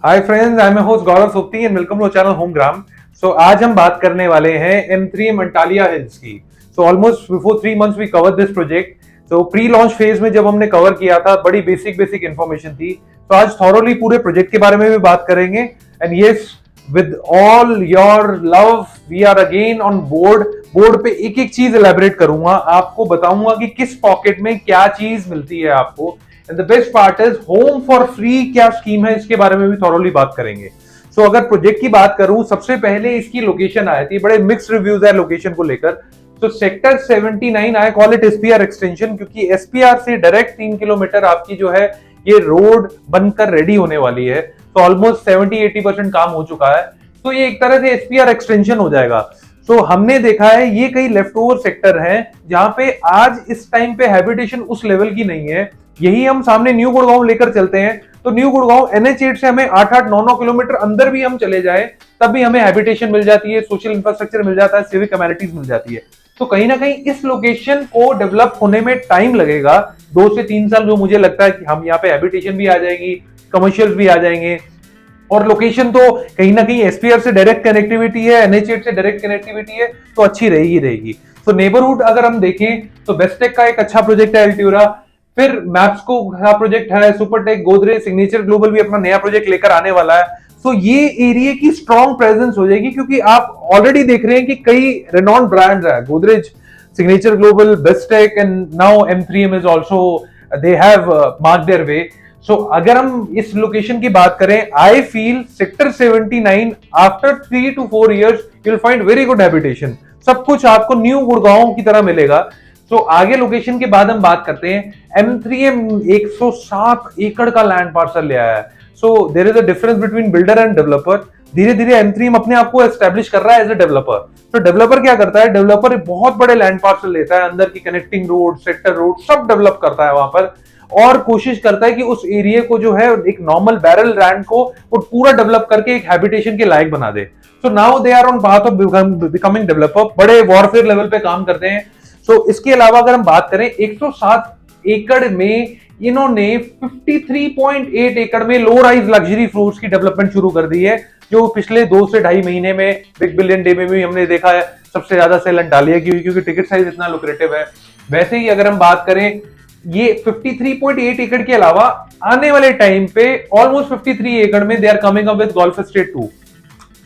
Hi friends, I am host Gaurav Sopti and welcome to channel Homegram. So आज हम बात करने वाले हैं M3M अंटालिया हिल्स की। So almost before 3 months we cover this project. So pre launch phase में जब हमने कवर किया था, बड़ी बेसिक इंफॉर्मेशन थी। तो आज थॉरोली पूरे प्रोजेक्ट के बारे में भी बात करेंगे। And yes, with all your love we are again on board पे एक एक चीज एलैबोरेट करूंगा, आपको बताऊंगा कि किस पॉकेट में क्या चीज मिलती है आपको। And the best part is home for free क्या स्कीम है, इसके बारे में भी थॉरोली बात करेंगे। सो अगर प्रोजेक्ट की बात करूं, सबसे पहले इसकी लोकेशन आई थी, बड़े मिक्स्ड रिव्यूज है लोकेशन को लेकर। तो sector 79, I call it SPR extension, क्योंकि एसपीआर से डायरेक्ट 3 किलोमीटर आपकी जो है ये रोड बनकर रेडी होने वाली है। तो ऑलमोस्ट 70-80% काम हो चुका है। तो ये एक तरह से एसपीआर एक्सटेंशन हो जाएगा। तो हमने देखा है ये कई लेफ्ट ओवर सेक्टर हैं जहां पे आज इस टाइम पे हैबिटेशन उस लेवल की नहीं है। यही हम सामने न्यू गुड़गांव लेकर चलते हैं, तो न्यू गुड़गांव NH8 से हमें 8-9 किलोमीटर अंदर भी हम चले जाए तब भी हमें हैबिटेशन मिल जाती है, सोशल इंफ्रास्ट्रक्चर मिल जाता है, सिविक अमेनिटीज मिल जाती है। तो कहीं ना कहीं इस लोकेशन को डेवलप होने में टाइम लगेगा, 2 से 3 साल, जो मुझे लगता है कि हम यहाँ पे हैबिटेशन भी आ जाएगी, कमर्शियल भी आ जाएंगे। और लोकेशन तो कहीं ना कहीं एसपीआर से डायरेक्ट कनेक्टिविटी है, NH8 से डायरेक्ट कनेक्टिविटी है, तो अच्छी रहेगी। तो नेबरहुड अगर हम देखें तो बेस्टेक का एक अच्छा प्रोजेक्ट है एल्ट्यूरा, फिर मैप्सको का प्रोजेक्ट है, सुपरटेक, गोदरेज, सिग्नेचर ग्लोबल भी अपना नया प्रोजेक्ट लेकर आने वाला है। तो ये एरिया की स्ट्रॉन्ग प्रेजेंस हो जाएगी, क्योंकि आप ऑलरेडी देख रहे हैं कि कई रेनॉन्ड ब्रांड्स है, Godrej, Signature Global, Bestech and now M3M is also, they have marked their way. So अगर हम इस लोकेशन की बात करें, I feel sector 79 after 3 to 4 years you will find very good habitation. सब कुछ आपको न्यू गुड़गांव की तरह मिलेगा। तो आगे लोकेशन के बाद हम बात करते हैं। M3M 107 एकड़ का लैंड पार्सल ले आया है। So there is a difference between builder and developer. धीरे धीरे M3M अपने आप को एस्टेब्लिश कर रहा है एज ए डेवलपर। तो डेवलपर क्या करता है, डेवलपर बहुत बड़े लैंड पार्सल लेता है, अंदर की कनेक्टिंग रोड, सेक्टर रोड सब डेवलप करता है वहां पर, और कोशिश करता है कि उस एरिया को जो है एक नॉर्मल बैरल लैंड को वो पूरा डेवलप करके एक हैबिटेशन के लायक बना दे। So now they are on path of becoming developer, बड़े वॉरफेयर लेवल पे काम करते हैं। सो इसके अलावा अगर हम बात करें, 107 एकड़ में इन्होंने 53.8 एकड़ में लो राइज लग्जरी फ्लोर्स की डेवलपमेंट शुरू कर दी है, जो पिछले 2 से 2.5 महीने में बिग बिलियन डे में भी हमने देखा है सबसे ज्यादा सेल अंटालिया की हुई, क्योंकि टिकट साइज इतना लुक्रेटिव है। वैसे ही अगर हम बात करें, ये 53.8 एकड़ के अलावा आने वाले टाइम पे ऑलमोस्ट 53 एकड़ में they are coming up with golf estate 2।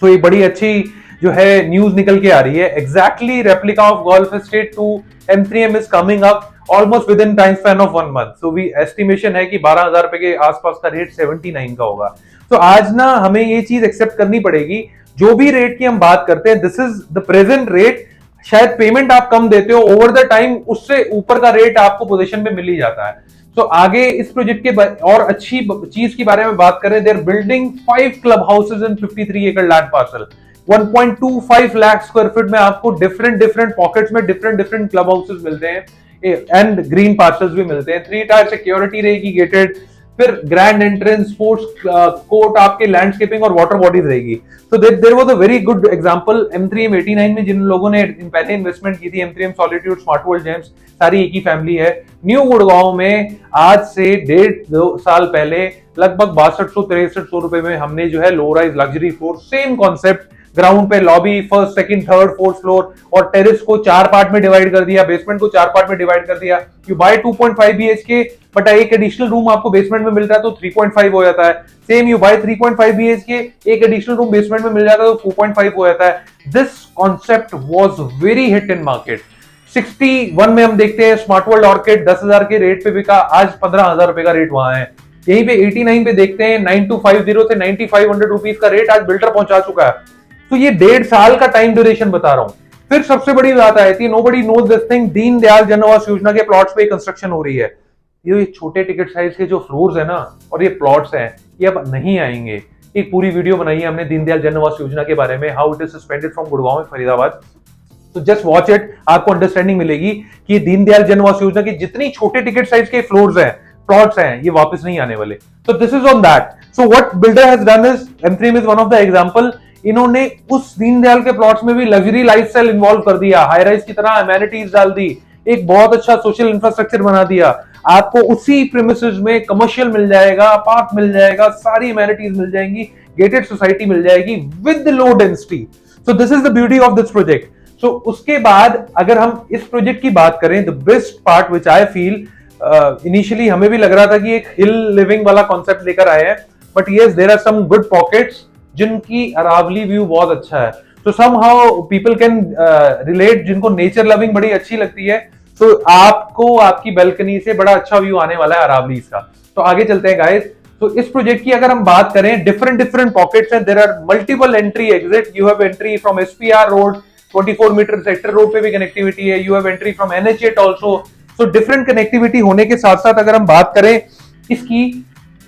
तो ये बड़ी अच्छी जो है न्यूज निकल के आ रही है। Exactly replica of golf estate 2 M3M is coming up almost within time span of 1 month। So we estimation है कि 12,000 रुपए के आसपास का रेट 79 का होगा। तो आज ना हमें ये चीज एक्सेप्ट करनी पड़ेगी, जो भी रेट की हम बात करते हैं, this is the present rate. शायद पेमेंट आप कम देते हो, ओवर द टाइम उससे ऊपर का रेट आपको पोजीशन पे मिल ही जाता है। तो आगे इस प्रोजेक्ट के और अच्छी चीज के बारे में बात करें, there building 5 club houses in 53 एकड़ land parcel. 1.25 lakh square feet में आपको डिफरेंट पॉकेट्स में डिफरेंट क्लब हाउसेज मिलते हैं एंड ग्रीन पार्सल्स भी मिलते हैं। 3 टायर सिक्योरिटी रहेगी गेटेड, फिर ग्रैंड एंट्रेंस, स्पोर्ट्स कोर्ट, आपके लैंडस्केपिंग और वाटर बॉडीज रहेगी। तो there was a very good example M3M 89 में, जिन लोगों ने पहले इन्वेस्टमेंट की थी, M3M solitude, smart world James, सारी एक ही फैमिली है। न्यू गुड़गांव में आज से 1.5-2 साल पहले लगभग 6200-6300 रुपए में हमने जो है low rise luxury floor, same concept, ground पे lobby, first, second, third, fourth floor, और टेरेस को 4 पार्ट में डिवाइड कर दिया, बेसमेंट को 4 पार्ट में डिवाइड कर दिया। यू बाय 2.5 BHK, बट एक एडिशनल रूम आपको बेसमेंट में मिल रहा है तो 3.5 हो जाता है। सेम यू बाय 3.5 BHK, एक एडिशनल रूम बेसमेंट में मिल जाता है तो 4.5 हो जाता है। This concept was very hit in market. 61 में हम देखते हैं स्मार्ट वर्ल्ड ऑर्किड 10,000 के रेट पे बिका, आज 15,000 रुपए का रेट वहां है। यहीं पे 89 पे देखते हैं 9250 से 9500 रुपीज का रेट आज बिल्डर पहुंचा चुका है। तो ये 1.5 साल का टाइम ड्यूरेशन बता रहा हूं। फिर सबसे बड़ी बात आई थी, nobody knows this thing, Deen Dayal जन आवास योजना के प्लॉट्स पे कंस्ट्रक्शन हो रही है। ये छोटे टिकट साइज के जो फ्लोर्स है ना, और ये प्लॉट्स हैं, ये अब नहीं आएंगे। एक पूरी वीडियो बनाई है हमने दीन दयाल जन आवास योजना के बारे में, how it is suspended from Gurgaon and Faridabad. तो जस्ट वॉच इट, आपको अंडरस्टैंडिंग मिलेगी कि दीनदयाल जन आवास योजना की जितनी छोटे टिकट साइज के फ्लोर्स हैं, प्लॉट्स हैं, ये वापस नहीं आने वाले। तो this is on that. So what builder has done is, M3M is one of the example, इन्होंने उस दीनदयाल के प्लॉट्स में भी लग्जरी लाइफस्टाइल इन्वॉल्व कर दिया, हाई राइज की तरह अमेनिटीज डाल दी, एक बहुत अच्छा सोशल इंफ्रास्ट्रक्चर बना दिया। आपको उसी प्रीमिसेस में कमर्शियल मिल जाएगा, पार्क मिल जाएगा, सारी एमेनिटीज मिल जाएंगी, गेटेड सोसाइटी मिल जाएगी with low density. So this is the beauty of this project. So उसके बाद अगर हम इस प्रोजेक्ट की बात करें, the best part which I feel, initially हमें भी लग रहा था कि एक हिल लिविंग वाला कॉन्सेप्ट लेकर आए हैं, but yes there are some good pockets जिनकी अरावली व्यू बहुत अच्छा है। तो समहाउ पीपल कैन रिलेट, जिनको नेचर लविंग बड़ी अच्छी लगती है, तो आपको आपकी बैल्कनी से बड़ा अच्छा व्यू आने वाला है अरावलीज का। तो आगे चलते हैं गाइस। तो इस प्रोजेक्ट की अगर हम बात करें, डिफरेंट पॉकेट्स हैं, there are multiple entry exit. You have entry from SPR road, 24 meter sector road पे भी कनेक्टिविटी है। You have entry from NH eight also. So different connectivity होने के साथ साथ अगर हम बात करें इसकी,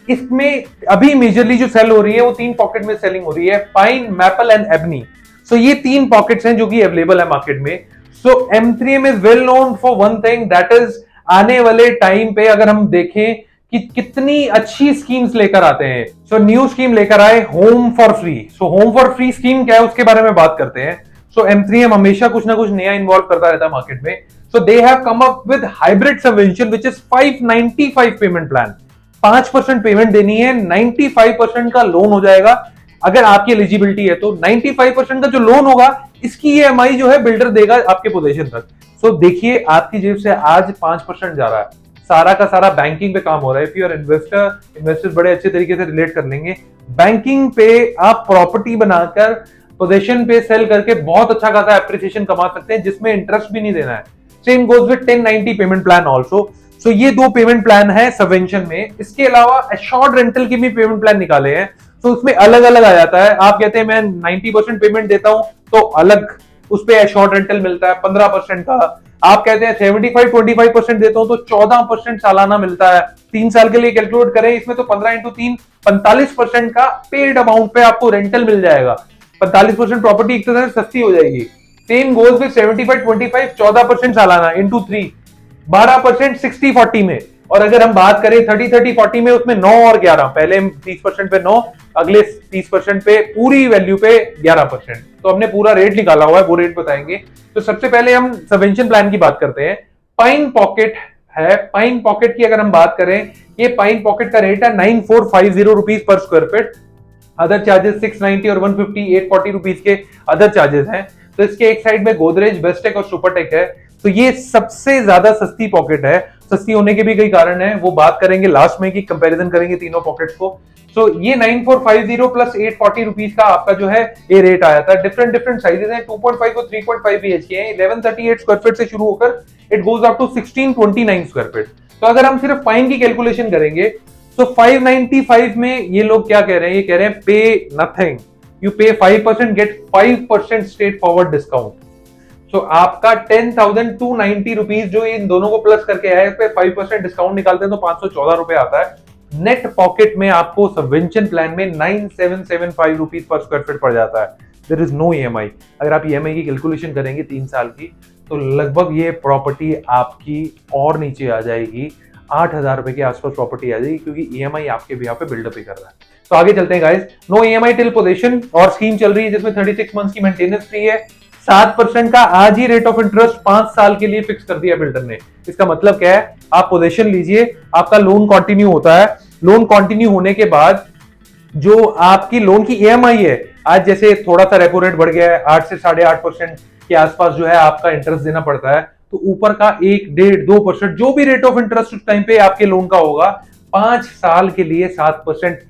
इसमें अभी मेजरली जो सेल हो रही है वो 3 पॉकेट में सेलिंग हो रही है, पाइन, मैपल एंड एबनी। सो ये 3 पॉकेट्स हैं जो कि अवेलेबल है मार्केट में। सो M3M is well known for one thing, that is आने वाले टाइम पे अगर हम देखें कि कितनी अच्छी स्कीम्स लेकर आते हैं। सो न्यू स्कीम लेकर आए, home for free. So home for free scheme क्या है उसके बारे में बात करते हैं। सो M3M हमेशा कुछ ना कुछ नया इन्वॉल्व करता रहता है मार्केट में। So they have come up with hybrid subvention which is 595 payment plan. 5% payment देनी है, 95% का लोन हो जाएगा अगर आपकी एलिजिबिलिटी है तो। 95% का जो लोन होगा इसकी ईएमआई जो है बिल्डर देगा आपके पोजीशन तक। सो देखिए आपकी जेब से आज 5% जा रहा है, सारा का सारा बैंकिंग पे काम हो रहा है। If you are investor, investors बड़े अच्छे तरीके से रिलेट कर लेंगे। बैंकिंग पे आप प्रॉपर्टी बनाकर पोजीशन पे सेल करके बहुत अच्छा खासा एप्रिसिएशन कमा सकते हैं, जिसमें इंटरेस्ट भी नहीं देना है। Same goes with 1090 payment plan also. So ये 2 पेमेंट प्लान है सबवेंशन में। इसके अलावा एश्योर्ड रेंटल के भी पेमेंट प्लान निकाले हैं। तो उसमें अलग अलग आ जाता है। आप कहते हैं मैं 90% पेमेंट देता हूं तो अलग उस पे एश्योर्ड रेंटल मिलता है 15% का। आप कहते हैं 75-25% देता हूं तो 14% सालाना मिलता है। 3 साल के लिए कैलकुलेट करें इसमें तो 15 × 3 45% का पेड अमाउंट पे आपको रेंटल मिल जाएगा। 45% प्रॉपर्टी एक तरह से सस्ती हो जाएगी। सेम गोज विद 75-25 14% सालाना इंटू 3 12% 60-40 में। और अगर हम बात करें 30-30-40 में, उसमें 9 और 11, पहले 30% पे 9, अगले 30% पे पूरी वैल्यू पे 11%। तो हमने पूरा रेट निकाला हुआ है, वो रेट बताएंगे। तो सबसे पहले हम सबवेंशन प्लान की बात करते हैं। पाइन पॉकेट है, पाइन पॉकेट की अगर हम बात करें, ये पाइन पॉकेट का रेट है 9450 rupees per square feet. Other charges 690 और 150 840 रुपीज के अदर चार्जेस हैं। तो इसके एक साइड में गोदरेज, बेस्टेक और सुपरटेक है। तो ये सबसे ज्यादा सस्ती पॉकेट है। सस्ती होने के भी कई कारण है, वो बात करेंगे लास्ट में, की कंपैरिजन करेंगे तीनों पॉकेट्स को। सो ये 9450 प्लस 840 रुपीज का आपका जो है ये रेट आया था। डिफरेंट साइजेस हैं, 2.5 और 3.5 BHK हैं। 1138 स्क्वायर फीट से शुरू होकर it goes up to 1629 square feet. तो अगर हम सिर्फ पाइन की कैलकुलेशन करेंगे तो 595 में ये लोग क्या कह रहे हैं, ये कह रहे हैं पे नथिंग, यू पे 5% गेट 5% स्ट्रेट फॉरवर्ड डिस्काउंट। सो आपका 10,290 रुपीज जो इन दोनों को प्लस करके आया है, इस पे 5% डिस्काउंट निकालते हैं तो 514 रुपए आता है। नेट पॉकेट में आपको सबवेंशन प्लान में 9775 रुपीज पर स्क्वायर फीट पड़ जाता है। There is no EMI. अगर आप ईएमआई की कैलकुलेशन करेंगे 3 साल की, तो लगभग ये प्रॉपर्टी आपकी और नीचे आ जाएगी, 8,000 रुपए के आसपास प्रॉपर्टी आ जाएगी, क्योंकि ईएमआई आपके भी यहाँ पे बिल्डअप ही कर रहा है। तो आगे चलते हैं guys. No EMI till possession और स्कीम चल रही है जिसमें 36 मंथ्स की मेंटेनेंस फ्री है। 7% का आज ही रेट ऑफ इंटरेस्ट 5 साल के लिए फिक्स कर दिया बिल्डर ने। इसका मतलब क्या है, आप पोजीशन लीजिए, आपका लोन कंटिन्यू होता है। लोन कंटिन्यू होने के बाद जो आपकी लोन की ईएमआई है, आज जैसे थोड़ा सा रेपो रेट बढ़ गया है, 8 से 8.5% के आसपास जो है आपका इंटरेस्ट देना पड़ता है। तो ऊपर का 1, 1.5, 2% जो भी रेट ऑफ इंटरेस्ट उस टाइम पे आपके लोन का होगा, 5 साल के लिए 7%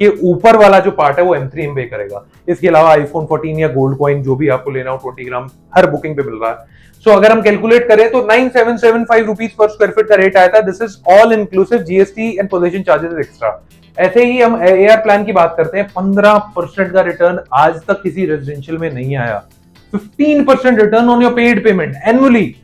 के ऊपर वाला जो पार्ट है वो M3M पे करेगा। इसके अलावा iPhone 14 या गोल्ड कॉइन जो भी आपको लेना हो 20 ग्राम हर बुकिंग पे मिल रहा है। सो अगर हम कैलकुलेट करें तो 9775 रुपीज पर स्क्वायर फीट का रेट आया था। This is all inclusive GST and position charges extra. ऐसे ही हम एआर प्लान की बात करते हैं, 15% का रिटर्न आज तक किसी रेजिडेंशियल में नहीं आया। 15% return on your paid payment annually.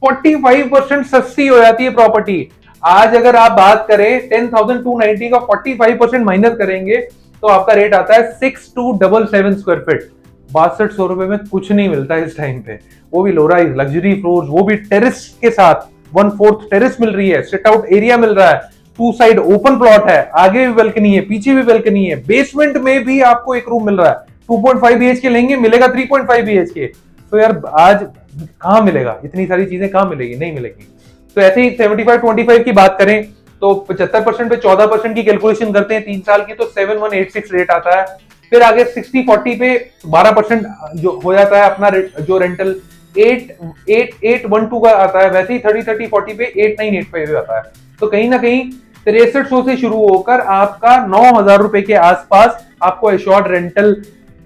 45% सस्ती हो जाती है प्रॉपर्टी। आज अगर आप बात करें 10,290 का 45% माइनस करेंगे तो आपका रेट आता है 6277 स्क्वायर फीट। 6200 रुपए में कुछ नहीं मिलता है इस टाइम पे, वो भी लो राइज लग्जरी फ्लोर्स, वो भी टेरेस के साथ। 1/4 टेरेस मिल रही है, सिट आउट एरिया मिल रहा है, 2 साइड ओपन प्लॉट है, आगे भी बालकनी है, पीछे भी बालकनी है, बेसमेंट में भी आपको एक रूम मिल रहा है। 2.5 BHK लेंगे, मिलेगा 3.5 BHK। तो यार आज कहां मिलेगा, इतनी सारी चीजें कहां मिलेगी, नहीं मिलेगी। तो ऐसे ही 75-25 की बात करें तो 75% पे 14% की कैलकुलेशन करते हैं 3 साल की, तो 7186 रेट आता है। फिर आगे 60-40 पे 12% जो हो जाता है अपना जो रेंटल 88812 का आता है। वैसे ही 30-30-40 पे 8985 पे आता है। तो कहीं ना कहीं 6300 से शुरू होकर आपका 9000 रुपए के आसपास आपको assured rental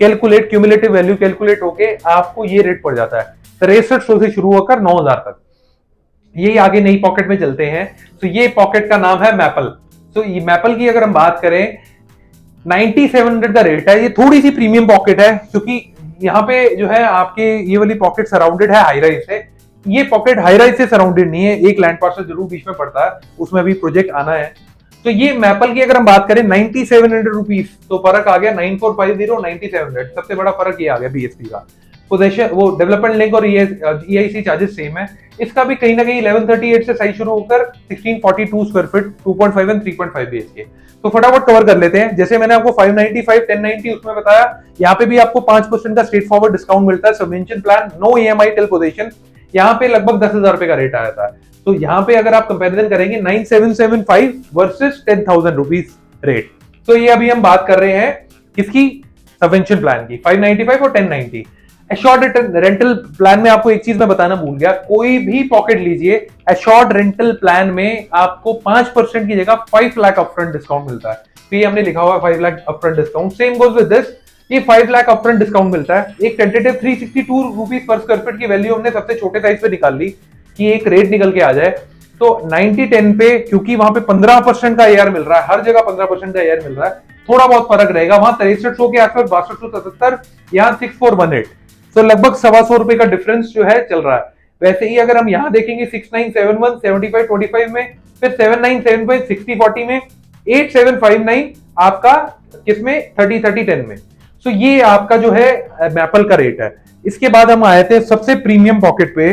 calculate, cumulative value calculate होके आपको ये रेट पड़ जाता है 6300 से शुरू होकर 9000 तक। ये आगे नई पॉकेट में चलते हैं। तो ये पॉकेट का नाम है मैपल। तो ये मैपल की अगर हम बात करें 9700 का रेट है। ये थोड़ी सी प्रीमियम पॉकेट है क्योंकि यहाँ पे जो है आपके ये वाली पॉकेट सराउंडेड है हाई राइज से। ये पॉकेट हाई राइज से सराउंडेड नहीं है, एक लैंड पार्सल जरूर बीच में पड़ता है, उसमें भी प्रोजेक्ट आना है। तो ये मैपल की अगर हम बात करें 9700 रुपीज, तो फर्क आ गया 9450 9700, सबसे बड़ा फर्क ये आ गया बीएसपी का। पोजेशन वो डेवलपमेंट लिंक और ईआईसी चार्जेस सेम है। इसका भी कहीं ना कहीं 1138 से साइज शुरू होकर 1642 स्क्वायर फीट 2.5 एंड 3.5 बीएचके। तो फटाफट कवर कर लेते हैं। जैसे मैंने आपको 595 1090 उसमें बताया, यहाँ पे भी आपको 5% का स्ट्रेट फॉरवर्ड डिस्काउंट मिलता है, subvention plan, no EMI till possession. यहाँ पे लगभग 10,000 रुपए का रेट आया था। तो यहाँ पे अगर आप कंपैरिजन करेंगे 9775 वर्सेस 10,000 रुपीज रेट। तो ये अभी हम बात कर रहे हैं किसकी, सबवेंशन प्लान की, 595 और 1090। एश्योर्ड रेंटल प्लान में आपको एक चीज मैं बताना भूल गया, कोई भी पॉकेट लीजिए एश्योर्ड रेंटल प्लान में आपको 5% की जगह 5 लाख अपफ्रंट डिस्काउंट मिलता है। तो ये हमने लिखा हुआ है 5 lakh upfront discount. Same goes with this, ये 5 लाख अपफ्रंट डिस्काउंट मिलता है। एक tentative 362 rupees per square feet की वैल्यू हमने सबसे छोटे साइज पे निकाल ली कि एक रेट निकल के आ जाए। तो 90-10 पे क्योंकि वहां पे 15% का एआर मिल रहा है, हर जगह 15% का एआर मिल रहा है, थोड़ा बहुत फर्क रहेगा। वहां 6300 के आसपास 6277, यहाँ 6418, तो लगभग 125 रुपए का डिफरेंस जो है चल रहा है। वैसे ही अगर हम यहाँ देखेंगे 6971 7525 में, फिर 7975 6040 में, 8759 आपका किसमें 30-30-10 में। सो ये आपका जो है मैपल का रेट है। इसके बाद हम आए थे सबसे प्रीमियम पॉकेट पे।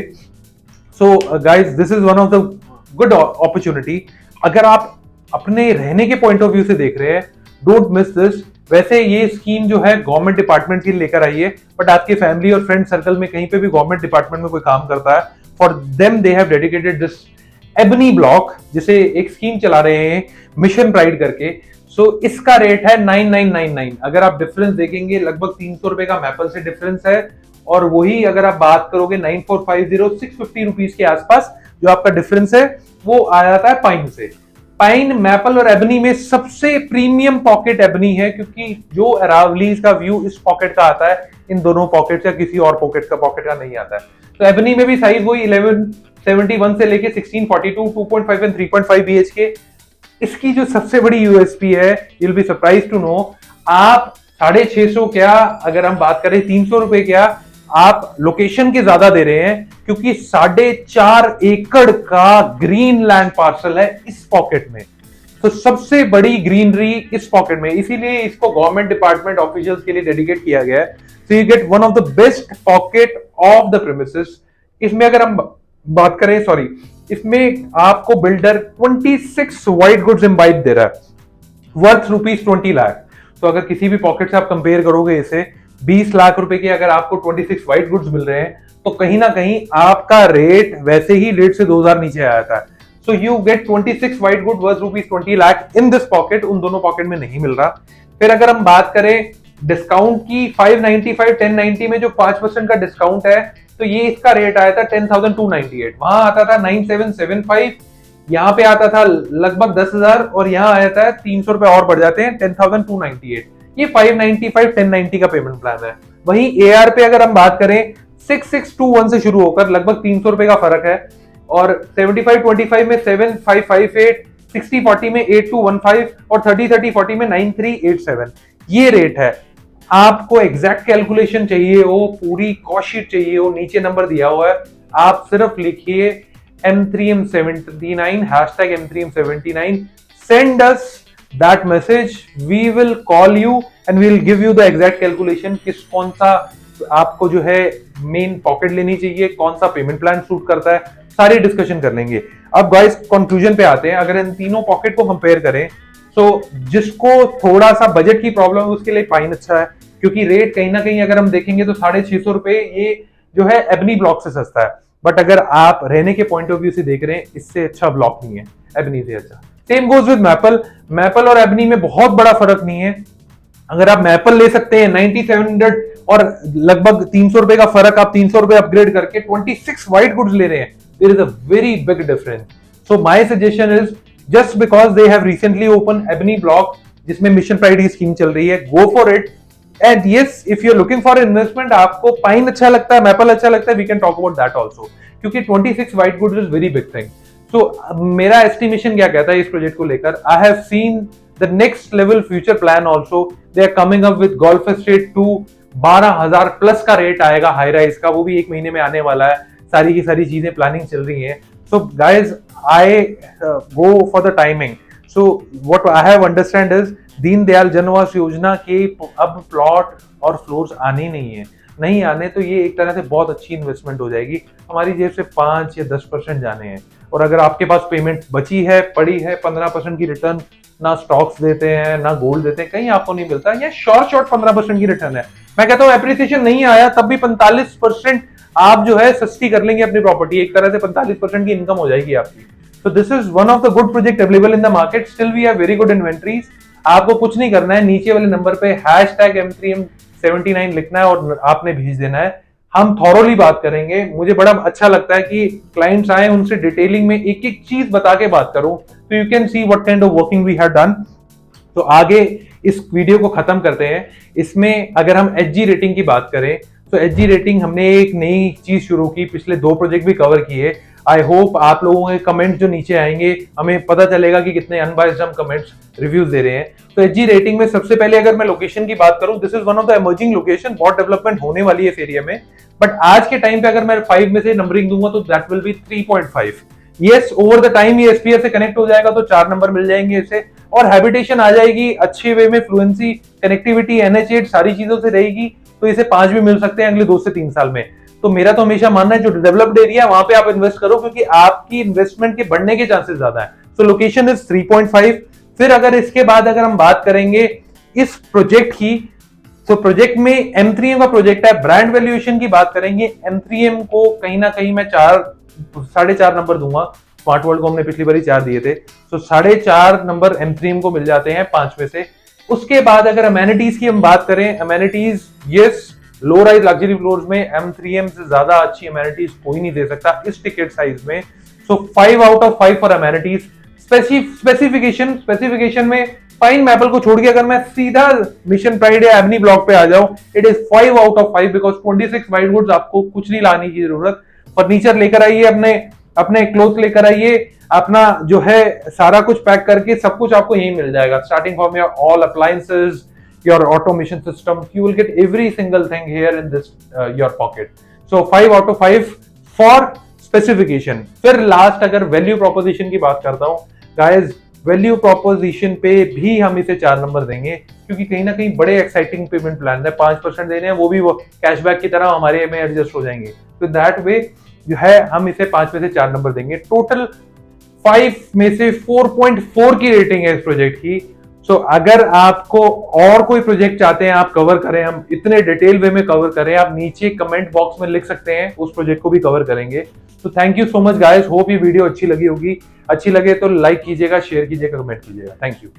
So guys, this is one of the good opportunity. अगर आप अपने रहने के पॉइंट ऑफ व्यू से देख रहे हैं, डोंट मिस दिस। वैसे ये स्कीम जो है गवर्नमेंट डिपार्टमेंट की लेकर आई है, बट आपके फैमिली और फ्रेंड सर्कल में कहीं पे भी गवर्नमेंट डिपार्टमेंट में कोई काम करता है, for them they have dedicated this ebony block, जिसे एक स्कीम चला रहे हैं मिशन प्राइड करके। सो इसका रेट है 9999। अगर आप डिफरेंस देखेंगे लगभग 300 रुपए का मैपल से डिफरेंस है, और वही अगर आप बात करोगे 9450 650 रुपीज के आसपास जो आपका डिफरेंस है वो आ जाता है पाइन से। पाइन, मैपल और एबनी में सबसे प्रीमियम पॉकेट एबनी है, क्योंकि जो अरावलीज का व्यू इस पॉकेट का आता है, इन दोनों पॉकेट या किसी और पॉकेट का नहीं आता है। तो एबनी में भी साइज वही 1171 से लेके 1642 2.5 एंड 3.5 बीएचके। इसकी जो सबसे बड़ी यूएसपी है, you will be surprise to know, आप 650 क्या, अगर हम बात करें 300 रुपए क्या, आप लोकेशन के ज्यादा दे रहे हैं, क्योंकि 4.5 एकड़ का ग्रीन लैंड पार्सल है इस पॉकेट में। तो सबसे बड़ी ग्रीनरी इस पॉकेट में, इसीलिए इसको गवर्नमेंट डिपार्टमेंट ऑफिशियल्स के लिए डेडिकेट किया गया है। So you get one of the best pocket of the premises. इसमें अगर हम बात करें, सॉरी, इसमें आपको बिल्डर 26 व्हाइट गुड्स इम्बाइब दे रहा है, वर्थ ₹20 लाख। तो अगर किसी भी पॉकेट से आप कंपेयर करोगे इसे, 20 लाख रुपए के अगर आपको 26 व्हाइट गुड्स मिल रहे हैं, तो कहीं ना कहीं आपका रेट वैसे ही रेट से 2000 नीचे आया था। So you get 26 white good worth ₹20 lakh in this pocket. उन दोनों पॉकेट में नहीं मिल रहा। फिर अगर हम बात करें डिस्काउंट की, 595 1090 में जो 5% का डिस्काउंट है, तो ये इसका रेट आया था 10,298। वहां आता था 9775, यहाँ पे आता था लगभग 10,000, और यहाँ आया था 300 रुपए और बढ़ जाते हैं 10,298। ये 595 1090 का पेमेंट प्लान है। वहीं एआर पे अगर हम बात करें 6621 से शुरू होकर लगभग 300 रुपए का फर्क है, और 7525 में 7558, 6040 में 8215 और 303040 में 9387। ये रेट है। आपको एग्जैक्ट कैलकुलेशन चाहिए हो, पूरी कॉस्ट शीट चाहिए हो, नीचे नंबर दिया हुआ है, आप सिर्फ लिखिए M3M79 #M3M79, send us that message, we will call you and we will give you the exact calculation कौन सा आपको जो है मेन पॉकेट लेनी चाहिए, कौन सा पेमेंट प्लान सूट करता है, सारी डिस्कशन कर लेंगे। अब गाइस कंक्लूजन पे आते हैं। अगर इन तीनों पॉकेट को कंपेयर करें, तो जिसको थोड़ा सा बजट की प्रॉब्लम है उसके लिए पाइन अच्छा है, क्योंकि रेट कहीं ना कहीं अगर हम देखेंगे तो 650 रुपए ये जो है एबनी ब्लॉक से सस्ता है। बट अगर आप रहने के पॉइंट ऑफ व्यू से देख रहे हैं, इससे अच्छा ब्लॉक नहीं है एबनी से अच्छा। Same goes with maple. Maple और एबनी में बहुत बड़ा फर्क नहीं है। अगर आप मैपल ले सकते हैं 9700 और लगभग 300 रुपए का फर्क, आप 300 रुपए अपग्रेड करके 26 व्हाइट गुड्स ले रहे हैं, there is a very big difference. So my suggestion is, just because they have recently open ebony block जिसमें मिशन प्राइड की स्कीम चल रही है, go for it. And yes, if you are looking for investment, आपको pine अच्छा लगता है, maple अच्छा लगता है, we can talk about that also, क्योंकि 26 white goods is very big thing. So मेरा एस्टिमेशन क्या कहता है इस प्रोजेक्ट को लेकर, I have seen the next level future plan also, they are coming up with golf estate 2, 12,000 plus का rate आएगा हाई राइज का, वो भी 1 महीने में आने वाला है। सारी की सारी चीजें प्लानिंग चल रही है। So guys, I go for the timing. So what I have understand is, Deendayal जन आवास योजना के अब प्लॉट और फ्लोर्स आने नहीं आने, तो ये एक तरह से बहुत अच्छी इन्वेस्टमेंट हो जाएगी। हमारी जेब से 5 या 10% जाने हैं, और अगर आपके पास पेमेंट बची है, पड़ी है, 15% की रिटर्न, ना स्टॉक्स देते हैं ना गोल्ड देते हैं, कहीं आपको नहीं मिलता, ये शॉर्ट 15% की रिटर्न है। मैं कहता हूं एप्रिसिएशन नहीं आया तब भी 45% आप जो है सस्ती कर लेंगे अपनी प्रॉपर्टी, एक तरह से 45% की इनकम हो जाएगी आपकी। So this is one of the good project available in the market. Still we have very good inventories. आपको कुछ नहीं करना है, नीचे वाले नंबर पे #M3M79 लिखना है और आपने भेज देना है। हम थॉरोली बात करेंगे। मुझे बड़ा अच्छा लगता है कि क्लाइंट्स आए, उनसे डिटेलिंग में एक एक चीज बता के बात करूं, तो you can see what kind of working we have done. तो आगे इस वीडियो को खत्म करते हैं। इसमें अगर हम एचजी रेटिंग की बात करें, तो एचजी रेटिंग हमने एक नई चीज शुरू की, पिछले 2 प्रोजेक्ट भी कवर किए। आई होप आप लोगों के कमेंट जो नीचे आएंगे, हमें पता चलेगा कि कितने अनबायस्ड हम कमेंट्स रिव्यूज दे रहे हैं। तो एचजी रेटिंग में सबसे पहले अगर मैं लोकेशन की बात करूं, this is one of the emerging location, बहुत डेवलपमेंट होने वाली है इस एरिया में। बट आज के टाइम पे अगर मैं 5 में से नंबरिंग दूंगा तो that will be 3.5। Yes, over the time ये एसपीएफ से कनेक्ट हो जाएगा तो 4 नंबर मिल जाएंगे इसे, और हैबिटेशन आ जाएगी अच्छे वे में, फ्लुएंसी, कनेक्टिविटी, NH8 सारी चीजों से रहेगी, तो इसे 5 भी मिल सकते हैं अगले 2 से 3 साल में। तो मेरा तो हमेशा मानना है जो डेवलप्ड एरिया है वहां पे आप इन्वेस्ट करो, क्योंकि आपकी इन्वेस्टमेंट के बढ़ने के चांसेस ज्यादा है। सो लोकेशन इज 3.5। फिर अगर इसके बाद अगर हम बात करेंगे इस प्रोजेक्ट की, तो प्रोजेक्ट में M3M का प्रोजेक्ट है। ब्रांड वैल्यूएशन की बात करेंगे, M3M को कहीं ना कहीं मैं 4.5 नंबर दूंगा। स्मार्ट वर्ल्ड को हमने पिछली बार 4 दिए थे, तो 4.5 नंबर M3M को मिल जाते हैं 5 में से। उसके बाद अगर अमेनिटीज की हम बात करें, अमेनिटीज यस, लो राइज लग्जरी फ्लोर्स में M3M से ज्यादा अच्छी अमेनिटीज कोई नहीं दे सकता इस टिकट साइज में। सो 5 out of 5 for amenities. Specification में फाइन मैपल को छोड़ के अगर मैं सीधा मिशन प्राइड या एबनी ब्लॉक पे आ जाऊं, it is 5 out of 5 because 26 white goods, आपको कुछ नहीं लाने की जरूरत। फर्नीचर लेकर आइए, अपने क्लोथ लेकर आइए, अपना जो है सारा कुछ पैक करके सब कुछ आपको यही मिल जाएगा। Starting from your all appliances, your automation system, you will get every single thing here in this your pocket. So 5 out of 5 for specification. फिर लास्ट अगर वैल्यू प्रोपोजिशन की बात करता हूं, गाइस वैल्यू प्रोपोजिशन पे भी हम इसे 4 नंबर देंगे, क्योंकि कहीं ना कहीं बड़े एक्साइटिंग पेमेंट प्लान है, 5% देने हैं, वो भी वो कैशबैक की तरह हमारे में एडजस्ट हो जाएंगे। तो दैट वे जो है हम इसे 5 में से 4 नंबर देंगे। टोटल 5 में से 4.4 की रेटिंग है इस प्रोजेक्ट की। सो अगर आपको और कोई प्रोजेक्ट चाहते हैं आप कवर करें, हम इतने डिटेल वे में कवर करें, आप नीचे कमेंट बॉक्स में लिख सकते हैं, उस प्रोजेक्ट को भी कवर करेंगे। तो thank you so much guys, hope ये वीडियो अच्छी लगी होगी। अच्छी लगे तो लाइक कीजिएगा, शेयर कीजिएगा, कमेंट कीजिएगा। Thank you.